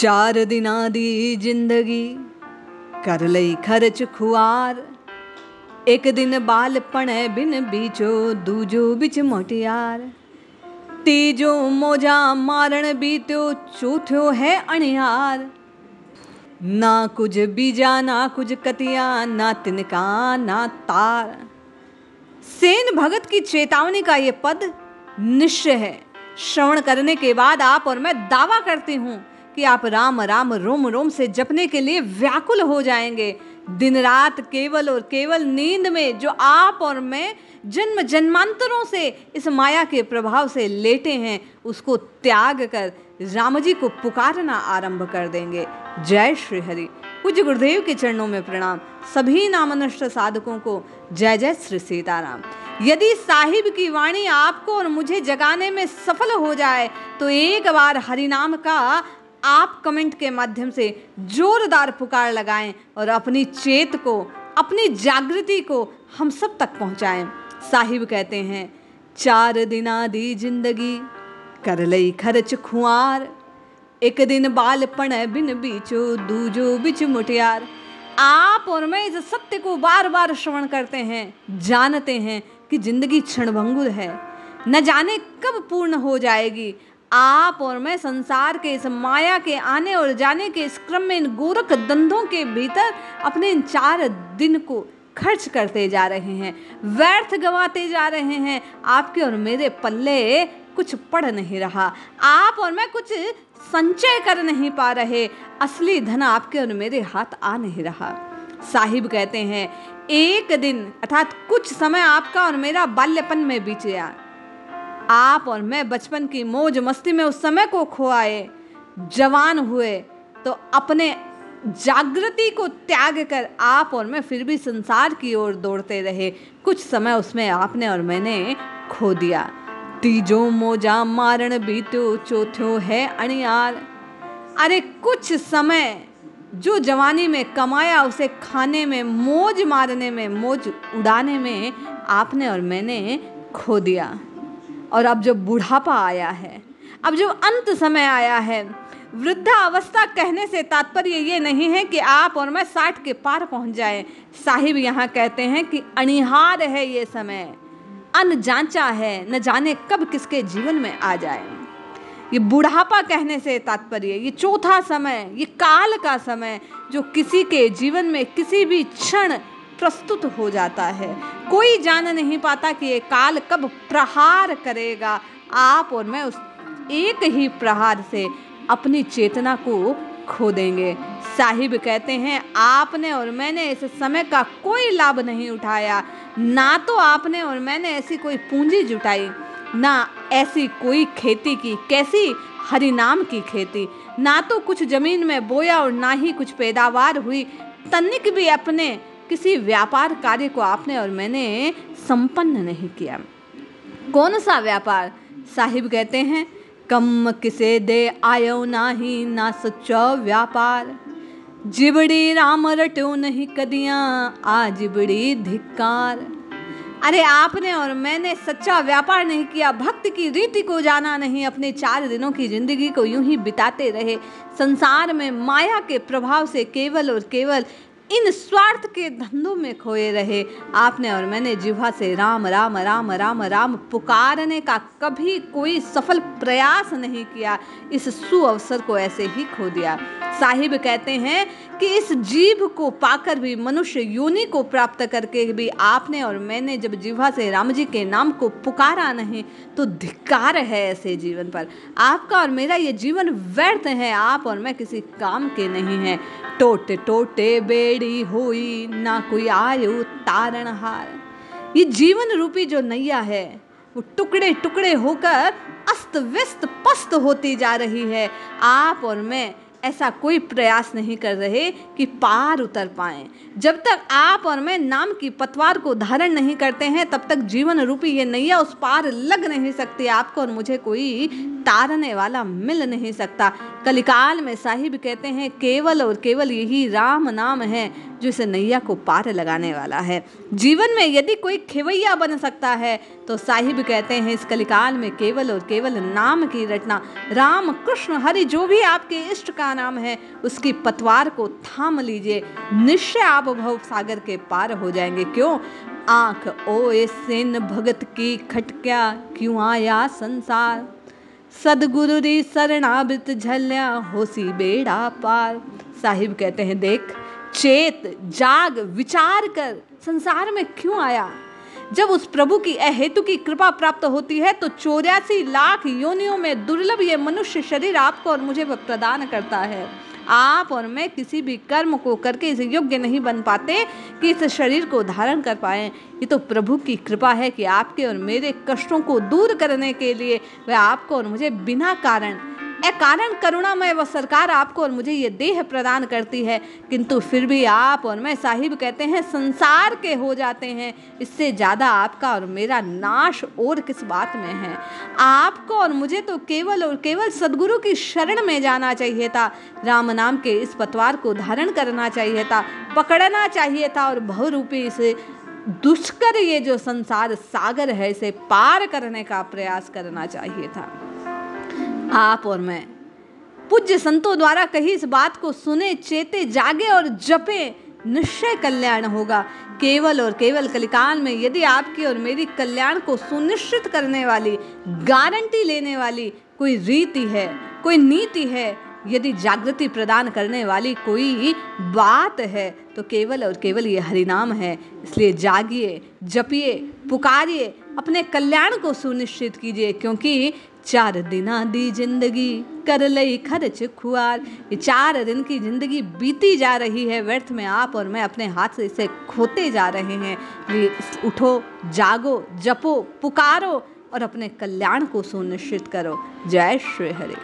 चार दिना दी जिंदगी कर लई खर्च खुआर। एक दिन बाल पणे बिन बीचो दूजो बिच मोटियार। तीजो मोजा मारण बीत्यो चौथो है अणियार। ना कुछ बीजा ना कुछ कतिया ना तिनका ना तार। सेन भगत की चेतावनी का ये पद निश्चय है। श्रवण करने के बाद आप और मैं दावा करती हूं कि आप राम राम रोम रोम से जपने के लिए व्याकुल हो जाएंगे। दिन रात केवल और केवल नींद में जो आप और मैं जन्म जन्मांतरों से इस माया के प्रभाव से लेटे हैं, उसको त्याग कर राम जी को पुकारना आरंभ कर देंगे। जय श्री हरि। पूज्य गुरुदेव के चरणों में प्रणाम। सभी नामनष्ट साधकों को जय जय श्री सीताराम। यदि साहिब की वाणी आपको और मुझे जगाने में सफल हो जाए तो एक बार हरिनाम का आप कमेंट के माध्यम से जोरदार पुकार लगाएं और अपनी चेत को, अपनी जागृति को हम सब तक पहुंचाएं। साहिब कहते हैं, चार दिना दी जिंदगी कर लई खर्च खुआर। एक दिन बाल पणे बिन बीचो दूजो बिच मुटियार। आप और मैं इस सत्य को बार बार श्रवण करते हैं, जानते हैं कि जिंदगी क्षणभंगुर है, न जाने कब पूर्ण हो जाएगी। आप और मैं संसार के इस माया के आने और जाने के इस क्रम में इन गोरख दंधों के भीतर अपने इन 4 दिन को खर्च करते जा रहे हैं, व्यर्थ गंवाते जा रहे हैं। आपके और मेरे पल्ले कुछ पड़ नहीं रहा, आप और मैं कुछ संचय कर नहीं पा रहे, असली धन आपके और मेरे हाथ आ नहीं रहा। साहिब कहते हैं, एक दिन अर्थात कुछ समय आपका और मेरा बाल्यपन में बीत गया। आप और मैं बचपन की मौज मस्ती में उस समय को खोआए, जवान हुए तो अपने जागृति को त्याग कर आप और मैं फिर भी संसार की ओर दौड़ते रहे। कुछ समय उसमें आपने और मैंने खो दिया। तीजो मोजा मारण बीत्यो चौथो है अणियार। अरे कुछ समय जो जवानी में कमाया उसे खाने में, मौज मारने में, मौज उड़ाने में आपने और मैंने खो दिया। और अब जब बुढ़ापा आया है, अब जब अंत समय आया है, वृद्धावस्था कहने से तात्पर्य ये नहीं है कि आप और मैं 60 के पार पहुंच जाएं। साहिब यहाँ कहते हैं कि अणिहार है ये समय, अनजांचा है, न जाने कब किसके जीवन में आ जाए। ये बुढ़ापा कहने से तात्पर्य ये चौथा समय, ये काल का समय जो किसी के जीवन में किसी भी क्षण प्रस्तुत हो जाता है। कोई जान नहीं पाता कि ये काल कब प्रहार करेगा। आप और मैं उस एक ही प्रहार से अपनी चेतना को खो देंगे। साहिब कहते हैं, आपने और मैंने इस समय का कोई लाभ नहीं उठाया। ना तो आपने और मैंने ऐसी कोई पूंजी जुटाई, ना ऐसी कोई खेती की, कैसी हरिनाम की खेती। ना तो कुछ जमीन में बोया और ना ही कुछ पैदावार हुई। तनिक भी अपने किसी व्यापार कार्य को आपने और मैंने संपन्न नहीं किया। कौन सा व्यापार? साहिब कहते हैं, कम किसे दे आयो नाही ना सच्चा व्यापार। जिबड़ी राम रट्यो नहीं कदियां आ जिबड़ी धिक्कार। अरे आपने और मैंने सच्चा व्यापार नहीं किया, भक्त की रीति को जाना नहीं, अपने 4 दिनों की जिंदगी को यूं ही बिताते रहे। संसार में माया के प्रभाव से केवल और केवल इन स्वार्थ के धंधों में खोए रहे। आपने और मैंने जिह्वा से राम राम राम राम राम पुकारने का कभी कोई सफल प्रयास नहीं किया। इस सुअवसर को ऐसे ही खो दिया। साहिब कहते हैं कि इस जीभ को पाकर भी, मनुष्य योनि को प्राप्त करके भी आपने और मैंने जब जिह्वा से राम जी के नाम को पुकारा नहीं तो धिक्कार है ऐसे जीवन पर। आपका और मेरा ये जीवन व्यर्थ है, आप और मैं किसी काम के नहीं हैं। टोटे टोटे बेड़ी होई ना कोई आयो तारणहार। ये जीवन रूपी जो नैया है वो टुकड़े टुकड़े होकर अस्त व्यस्त पस्त होती जा रही है। आप और मैं ऐसा कोई प्रयास नहीं कर रहे कि पार उतर पाएं। जब तक आप और मैं नाम की पतवार को धारण नहीं करते हैं तब तक जीवन रूपी ये नैया उस पार लग नहीं सकती। आपको और मुझे कोई तारने वाला मिल नहीं सकता। कलिकाल में साहिब कहते हैं केवल और केवल यही राम नाम है जो इस नैया को पार लगाने वाला है। जीवन में यदि कोई खेवैया बन सकता है तो साहिब कहते हैं इस कलिकाल में केवल और केवल नाम की रटना। राम कृष्ण हरि जो भी आपके इष्ट का नाम है उसकी पतवार को थाम लीजिए, निश्चय आप भव सागर के पार हो जाएंगे। क्यों? आंख ओए सेन भगत की खटक्या क्यों आया संसार, सदगुरु री शरणाबित झल्या होसी बेड़ा पार। साहिब कहते हैं देख, चेत, जाग, विचार कर, संसार में क्यों आया। जब उस प्रभु की अहेतु की कृपा प्राप्त होती है तो 84 लाख योनियों में दुर्लभ ये मनुष्य शरीर आपको और मुझे प्रदान करता है। आप और मैं किसी भी कर्म को करके इस योग्य नहीं बन पाते कि इस शरीर को धारण कर पाएं। ये तो प्रभु की कृपा है कि आपके और मेरे कष्टों को दूर करने के लिए वह आपको और मुझे बिना कारण अकारण करुणामय वह सरकार आपको और मुझे ये देह प्रदान करती है, किंतु फिर भी आप और मैं साहिब कहते हैं संसार के हो जाते हैं। इससे ज़्यादा आपका और मेरा नाश और किस बात में है। आपको और मुझे तो केवल और केवल सदगुरु की शरण में जाना चाहिए था, राम नाम के इस पतवार को धारण करना चाहिए था, पकड़ना चाहिए था और बहुरूपी इसे दुष्कर ये जो संसार सागर है इसे पार करने का प्रयास करना चाहिए था। आप और मैं पूज्य संतों द्वारा कही इस बात को सुने, चेते, जागे और जपे, निश्चय कल्याण होगा। केवल और केवल कलिकाल में यदि आपकी और मेरी कल्याण को सुनिश्चित करने वाली, गारंटी लेने वाली कोई रीति है, कोई नीति है, यदि जागृति प्रदान करने वाली कोई बात है तो केवल और केवल ये हरिनाम है। इसलिए जागिए, जपिए, पुकारिए, अपने कल्याण को सुनिश्चित कीजिए, क्योंकि 4 दिना दी जिंदगी कर लई खर्च खुआर। ये 4 दिन की जिंदगी बीती जा रही है, व्यर्थ में आप और मैं अपने हाथ से इसे खोते जा रहे हैं। ये उठो, जागो, जपो, पुकारो और अपने कल्याण को सुनिश्चित करो। जय श्री हरि।